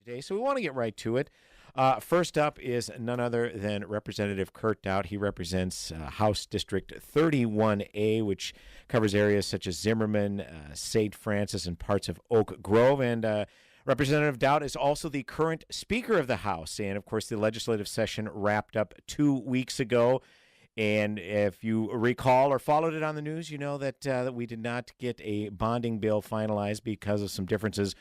today, so we want to get right to it. First up is none other than Representative Kurt Daudt. He represents House District 31A, which covers areas such as Zimmerman, St. Francis, and parts of Oak Grove. And Representative Daudt is also the current Speaker of the House. And, of course, the legislative session wrapped up 2 weeks ago. And if you recall or followed it on the news, you know that we did not get a bonding bill finalized because of some differences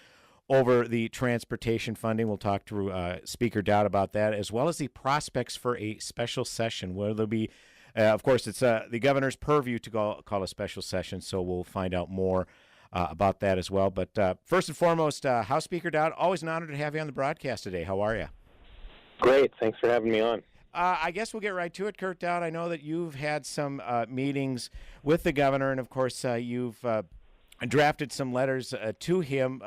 over the transportation funding. We'll talk to Speaker Daudt about that, as well as the prospects for a special session. Where there'll be, of course, it's the governor's purview to call a special session, so we'll find out more about that as well. But first and foremost, House Speaker Daudt, always an honor to have you on the broadcast today. How are you? Great. Thanks for having me on. I guess we'll get right to it, Kurt Daudt. I know that you've had some meetings with the governor, and, of course, you've drafted some letters to him.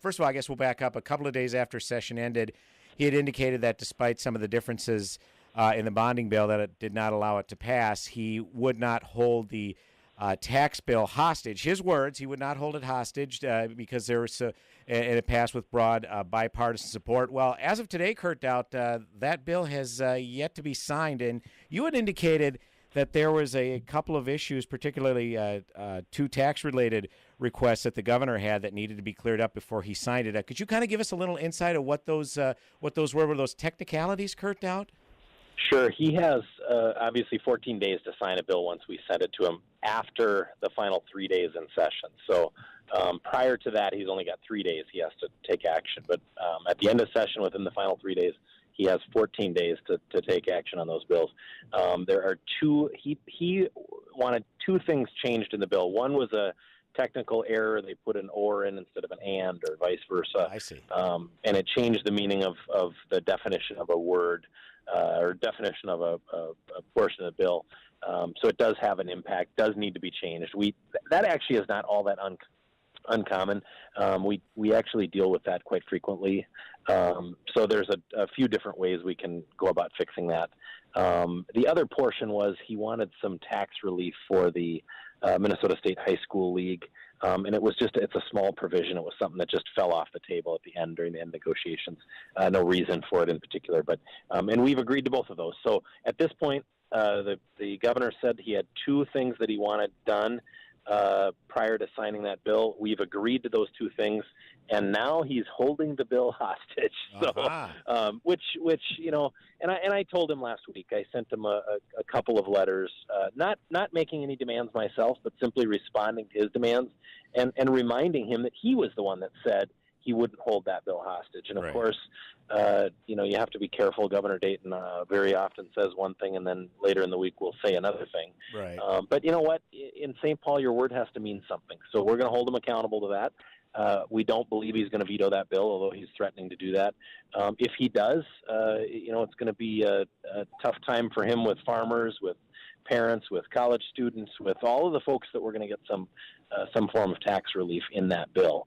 First of all, I guess we'll back up. A couple of days after session ended, he had indicated that despite some of the differences in the bonding bill that it did not allow it to pass, he would not hold the tax bill hostage. His words, he would not hold it hostage because there was and it passed with broad bipartisan support. Well, as of today, Kurt Daudt, that bill has yet to be signed, and you had indicated that there was a couple of issues, particularly two tax-related requests that the governor had that needed to be cleared up before he signed it. Could you kind of give us a little insight of what those were? Were those technicalities, Kurt Daudt? Sure. He has obviously 14 days to sign a bill once we send it to him after the final 3 days in session. So prior to that, he's only got 3 days he has to take action. But at the end of session, within the final 3 days, he has 14 days to take action on those bills. There are he wanted two things changed in the bill. One was a technical error. They put an or in instead of an and, or vice versa. I see. And it changed the meaning of the definition of a word or definition of a portion of the bill. So it does have an impact, does need to be changed. That actually is not all that uncommon. We actually deal with that quite frequently. So there's a few different ways we can go about fixing that. The other portion was he wanted some tax relief for the Minnesota State High School League. And it's a small provision. It was something that just fell off the table at the end during the end negotiations. No reason for it in particular, but and we've agreed to both of those. So at this point, the governor said he had two things that he wanted done prior to signing that bill. We've agreed to those two things, and now he's holding the bill hostage. So, which and I told him last week. I sent him a couple of letters, not making any demands myself, but simply responding to his demands and reminding him that he was the one that said he wouldn't hold that bill hostage. And of course, you have to be careful. Governor Dayton very often says one thing, and then later in the week will say another thing. Right. But you know what? In St. Paul, your word has to mean something. So we're going to hold him accountable to that. We don't believe he's going to veto that bill, although he's threatening to do that. If he does, it's going to be a tough time for him with farmers, with parents, with college students, with all of the folks that we're going to get some form of tax relief in that bill.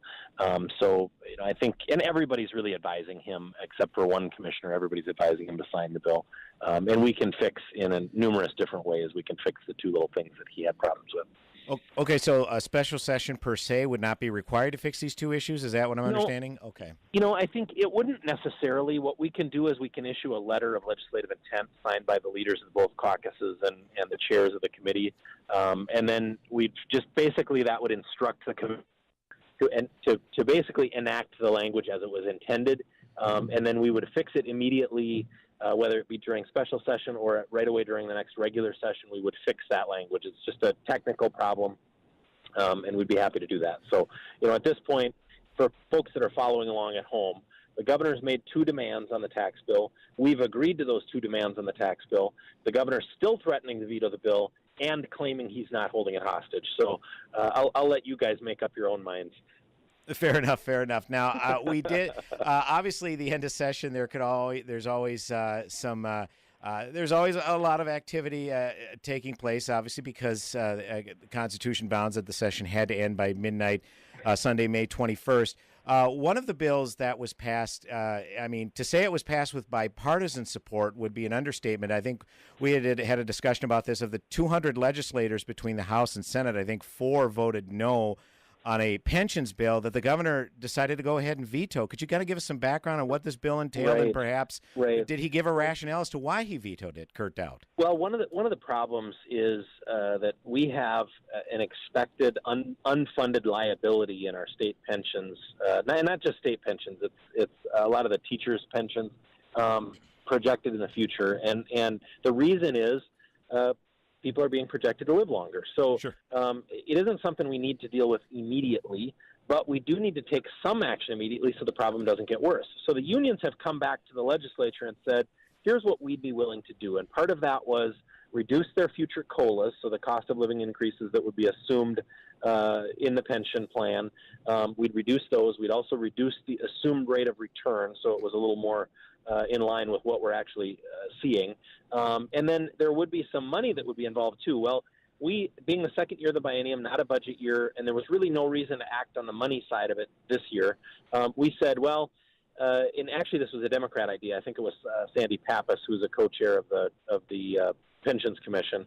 So I think, and everybody's really advising him, except for one commissioner, everybody's advising him to sign the bill. And we can fix in numerous different ways. We can fix the two little things that he had problems with. Okay, so a special session per se would not be required to fix these two issues? Is that what I'm understanding? Okay. I think it wouldn't necessarily. What we can do is we can issue a letter of legislative intent signed by the leaders of both caucuses and the chairs of the committee. And then we just basically that would instruct the committee to basically enact the language as it was intended. And then we would fix it immediately, whether it be during special session or right away during the next regular session. We would fix that language. It's just a technical problem, and we'd be happy to do that. So, at this point, for folks that are following along at home, the governor's made two demands on the tax bill. We've agreed to those two demands on the tax bill. The governor's still threatening to veto the bill and claiming he's not holding it hostage. So I'll let you guys make up your own minds. Fair enough. Now, we did obviously the end of session. There's always a lot of activity taking place, obviously, because the Constitution bounds that the session had to end by midnight, Sunday, May 21st. One of the bills that was passed, to say it was passed with bipartisan support would be an understatement. I think we had a discussion about this. Of the 200 legislators between the House and Senate, I think 4 voted no on a pensions bill that the governor decided to go ahead and veto. Could you kind of give us some background on what this bill entailed, and perhaps did he give a rationale as to why he vetoed it, Kurt Daudt? Well, one of the problems is that we have an expected unfunded liability in our state pensions, not just state pensions. It's a lot of the teachers' pensions projected in the future, and the reason is people are being projected to live longer. So it isn't something we need to deal with immediately, but we do need to take some action immediately so the problem doesn't get worse. So the unions have come back to the legislature and said, here's what we'd be willing to do. And part of that was reduce their future COLAs, so the cost of living increases that would be assumed in the pension plan. We'd reduce those. We'd also reduce the assumed rate of return, so it was a little more in line with what we're actually seeing. And then there would be some money that would be involved too. Well, we, being the second year of the biennium, not a budget year, and there was really no reason to act on the money side of it this year, we said, well, and actually this was a Democrat idea. I think it was Sandy Pappas, who's a co-chair of the Pensions Commission.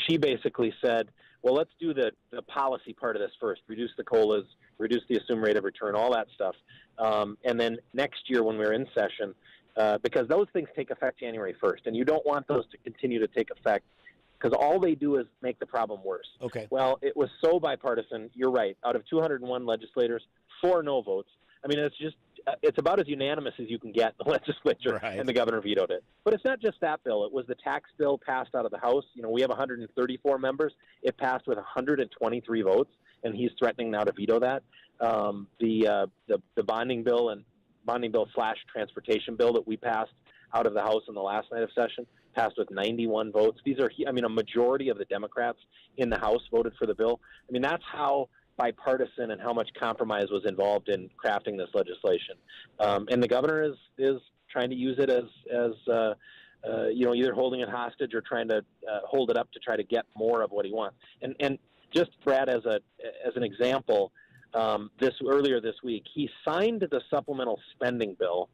She basically said, well, let's do the policy part of this first, reduce the COLAs, reduce the assumed rate of return, all that stuff. And then next year when we're in session, because those things take effect January 1st, and you don't want those to continue to take effect because all they do is make the problem worse. Okay. Well, it was so bipartisan. You're right. Out of 201 legislators, 4 no votes. I mean, it's about as unanimous as you can get in the legislature, and the governor vetoed it. But it's not just that bill. It was the tax bill passed out of the House. We have 134 members. It passed with 123 votes, and he's threatening now to veto that. The bonding bill and bonding bill / transportation bill that we passed out of the House in the last night of session passed with 91 votes. These are, a majority of the Democrats in the House voted for the bill. I mean, that's how bipartisan and how much compromise was involved in crafting this legislation. And the governor is trying to use it as either holding it hostage or trying to hold it up to try to get more of what he wants. And just, Brad, as an example, earlier this week, he signed the supplemental spending bill,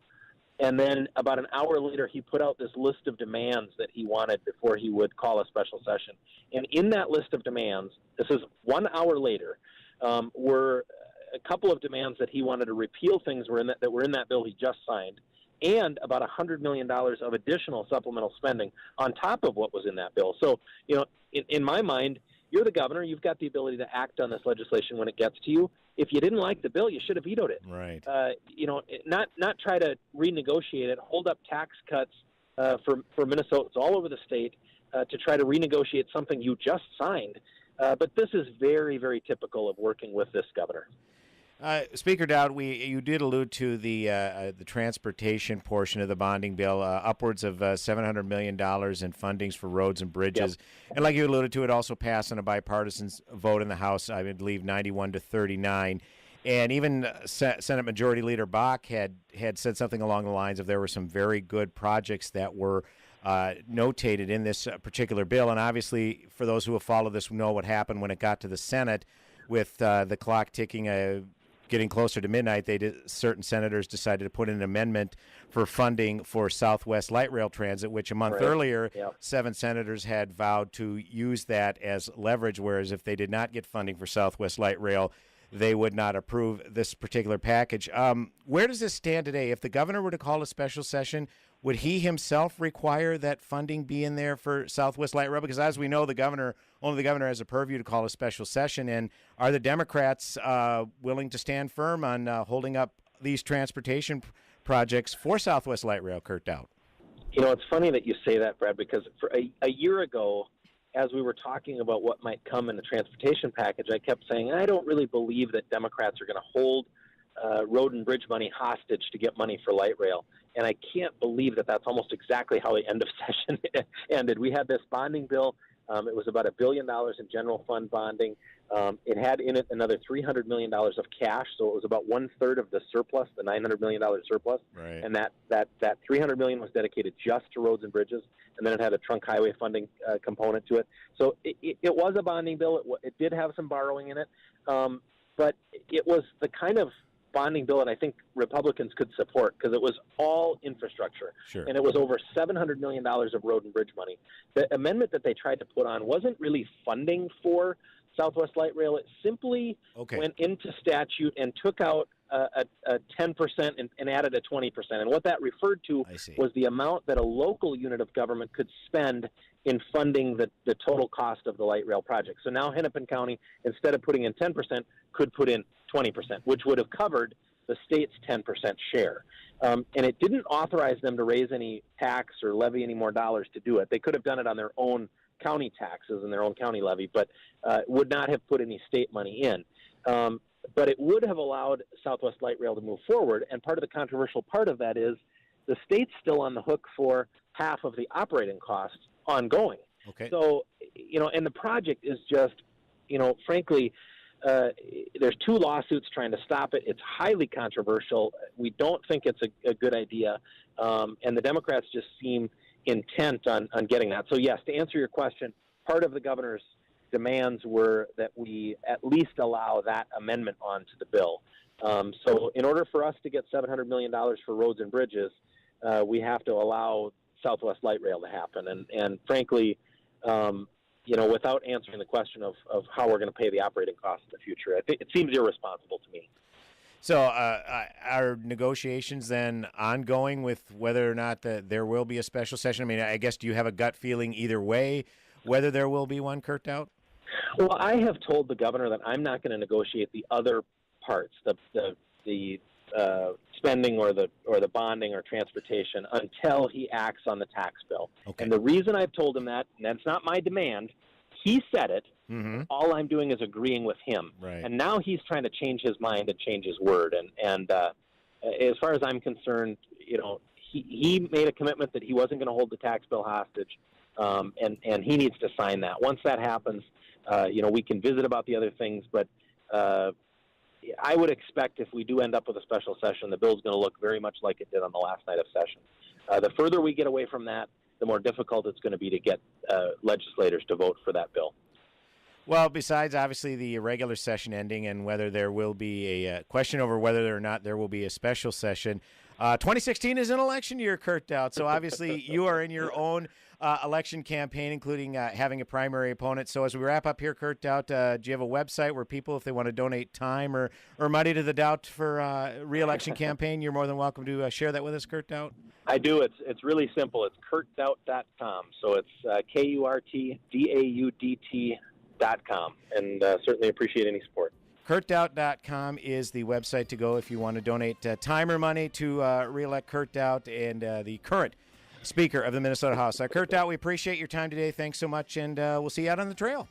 and then about an hour later, he put out this list of demands that he wanted before he would call a special session. And in that list of demands, this is 1 hour later, were a couple of demands that he wanted to repeal things that were in that bill he just signed, and about $100 million of additional supplemental spending on top of what was in that bill. So, in my mind, you're the governor. You've got the ability to act on this legislation when it gets to you. If you didn't like the bill, you should have vetoed it. Right. Not try to renegotiate it, hold up tax cuts for Minnesotans all over the state to try to renegotiate something you just signed. But this is very, very typical of working with this governor. Speaker Daudt, you did allude to the transportation portion of the bonding bill, upwards of $700 million in fundings for roads and bridges. Yep. And like you alluded to, it also passed on a bipartisan vote in the House, I believe 91-39. And even Senate Majority Leader Bach had said something along the lines of there were some very good projects that were notated in this particular bill. And obviously, for those who have followed this, know what happened when it got to the Senate with the clock ticking, getting closer to midnight. Certain senators decided to put in an amendment for funding for Southwest Light Rail Transit, which a month earlier, 7 senators had vowed to use that as leverage, whereas if they did not get funding for Southwest Light Rail, they would not approve this particular package. Where does this stand today? If the governor were to call a special session, would he himself require that funding be in there for Southwest Light Rail? Because as we know, only the governor has a purview to call a special session. And are the Democrats willing to stand firm on holding up these transportation projects for Southwest Light Rail, Kurt Daudt? It's funny that you say that, Brad, because for a year ago, as we were talking about what might come in the transportation package, I kept saying, I don't really believe that Democrats are going to hold road and bridge money hostage to get money for light rail. And I can't believe that that's almost exactly how the end of session ended. We had this bonding bill. It was about $1 billion in general fund bonding. It had in it another $300 million of cash, so it was about 1/3 of the surplus, the $900 million surplus. Right. And that $300 million was dedicated just to roads and bridges, and then it had a trunk highway funding component to it. So it was a bonding bill. It did have some borrowing in it, but it was the kind of bonding bill that I think Republicans could support because it was all infrastructure. Sure. And it was over $700 million of road and bridge money. The amendment that they tried to put on wasn't really funding for Southwest Light Rail. It simply went into statute and took out a 10% and added a 20%. And what that referred to was the amount that a local unit of government could spend in funding the total cost of the light rail project. So now Hennepin County, instead of putting in 10%, could put in 20%, which would have covered the state's 10% share. And it didn't authorize them to raise any tax or levy any more dollars to do it. They could have done it on their own county taxes and their own county levy, but would not have put any state money in. But it would have allowed Southwest Light Rail to move forward, and part of the controversial part of that is the state's still on the hook for half of the operating costs ongoing. So, and the project is just, frankly, there's 2 lawsuits trying to stop it. It's highly controversial. We don't think it's a good idea, and the Democrats just seem intent on getting that. So, yes, to answer your question, part of the governor's demands were that we at least allow that amendment onto the bill. So in order for us to get $700 million for roads and bridges, we have to allow Southwest Light Rail to happen. And frankly, without answering the question of how we're going to pay the operating costs in the future, I think it seems irresponsible to me. So are negotiations then ongoing with whether or not there will be a special session? I mean, I guess, do you have a gut feeling either way whether there will be one, Kurt Daudt? Well, I have told the governor that I'm not going to negotiate the other parts, the spending or the bonding or transportation, until he acts on the tax bill. And the reason I've told him that, and that's not my demand, he said it. All I'm doing is agreeing with him. And now he's trying to change his mind and change his word. And as far as I'm concerned, he made a commitment that he wasn't going to hold the tax bill hostage, and he needs to sign that. Once that happens, we can visit about the other things, but I would expect if we do end up with a special session, the bill's going to look very much like it did on the last night of session. The further we get away from that, the more difficult it's going to be to get legislators to vote for that bill. Well, besides obviously the regular session ending and whether there will be a question over whether or not there will be a special session, 2016 is an election year, Kurt Daudt. So obviously you are in your own election campaign, including having a primary opponent. So as we wrap up here, Kurt Daudt, do you have a website where people, if they want to donate time or money to the Daudt for re-election campaign, you're more than welcome to share that with us, Kurt Daudt? I do. It's really simple. It's kurtdaudt.com. So it's KURTDAUDT.com, and certainly appreciate any support. KurtDaudt.com is the website to go if you want to donate time or money to re-elect Kurt Daudt and the current Speaker of the Minnesota House. Kurt Daudt, we appreciate your time today. Thanks so much, and we'll see you out on the trail.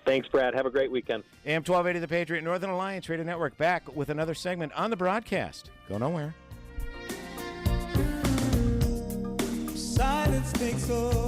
Thanks, Brad. Have a great weekend. AM 1280 The Patriot, Northern Alliance Radio Network, back with another segment on the broadcast. Go nowhere. Silence takes over.